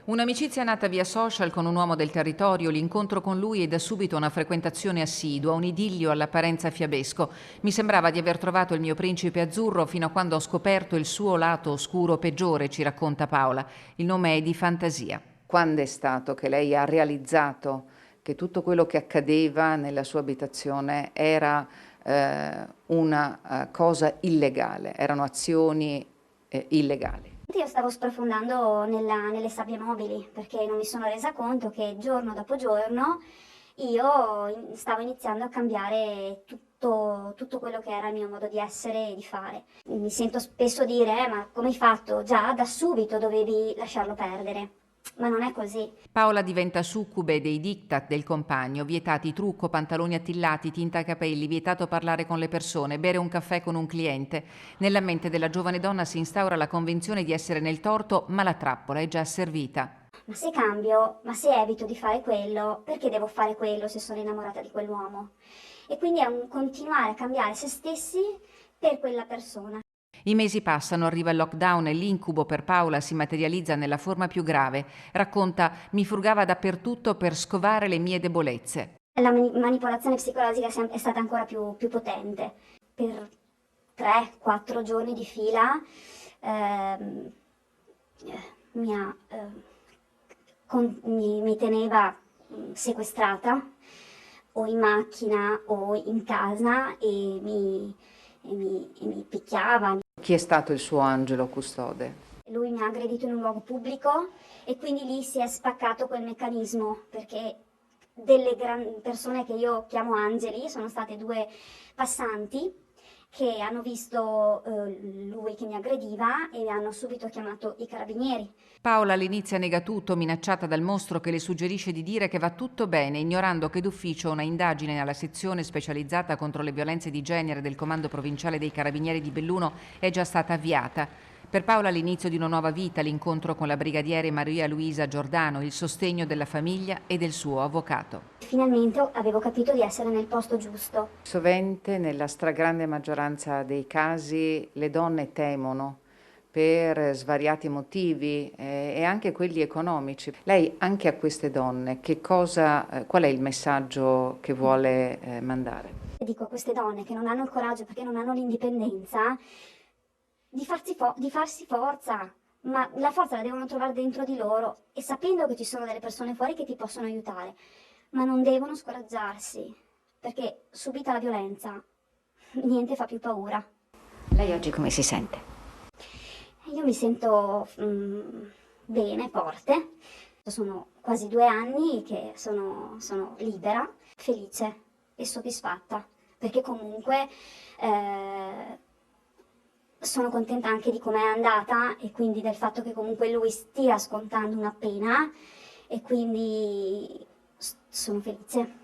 Un'amicizia nata via social con un uomo del territorio, l'incontro con lui e da subito una frequentazione assidua, un idillio all'apparenza fiabesco. Mi sembrava di aver trovato il mio principe azzurro fino a quando ho scoperto il suo lato oscuro peggiore, ci racconta Paola. Il nome è di Fantasia. Quando è stato che lei ha realizzato che tutto quello che accadeva nella sua abitazione era una cosa illegale, erano azioni illegali? Io stavo sprofondando nelle sabbie mobili perché non mi sono resa conto che giorno dopo giorno stavo iniziando a cambiare tutto quello che era il mio modo di essere e di fare. Mi sento spesso dire, ma come hai fatto? Già da subito dovevi lasciarlo perdere. Ma non è così. Paola diventa succube dei diktat del compagno, vietati trucco, pantaloni attillati, tinta ai capelli, vietato parlare con le persone, bere un caffè con un cliente. Nella mente della giovane donna si instaura la convinzione di essere nel torto, ma la trappola è già servita. Ma se cambio, ma se evito di fare quello, perché devo fare quello se sono innamorata di quell'uomo? E quindi è un continuare a cambiare se stessi per quella persona. I mesi passano, arriva il lockdown e l'incubo per Paola si materializza nella forma più grave. Racconta: mi frugava dappertutto per scovare le mie debolezze. La manipolazione psicologica è stata ancora più potente. Per 3-4 giorni di fila ehm, mi teneva sequestrata o in macchina o in casa e mi picchiava. Chi è stato il suo angelo custode? Lui mi ha aggredito in un luogo pubblico e quindi lì si è spaccato quel meccanismo perché delle persone che io chiamo angeli sono state due passanti che hanno visto lui che mi aggrediva e hanno subito chiamato i carabinieri. Paola all'inizio nega tutto, minacciata dal mostro che le suggerisce di dire che va tutto bene, ignorando che d'ufficio una indagine alla sezione specializzata contro le violenze di genere del Comando Provinciale dei Carabinieri di Belluno è già stata avviata. Per Paola l'inizio di una nuova vita, l'incontro con la brigadiere Maria Luisa Giordano, il sostegno della famiglia e del suo avvocato. Finalmente avevo capito di essere nel posto giusto. Sovente, nella stragrande maggioranza dei casi, le donne temono per svariati motivi e anche quelli economici. Lei anche a queste donne qual è il messaggio che vuole mandare? Dico a queste donne che non hanno il coraggio perché non hanno l'indipendenza di farsi forza, ma la forza la devono trovare dentro di loro e sapendo che ci sono delle persone fuori che ti possono aiutare, ma non devono scoraggiarsi, perché subita la violenza, niente fa più paura. Lei oggi come si sente? Io mi sento bene, forte. Sono quasi 2 anni che sono libera, felice e soddisfatta, perché comunque sono contenta anche di come è andata e quindi del fatto che comunque lui stia scontando una pena e quindi sono felice.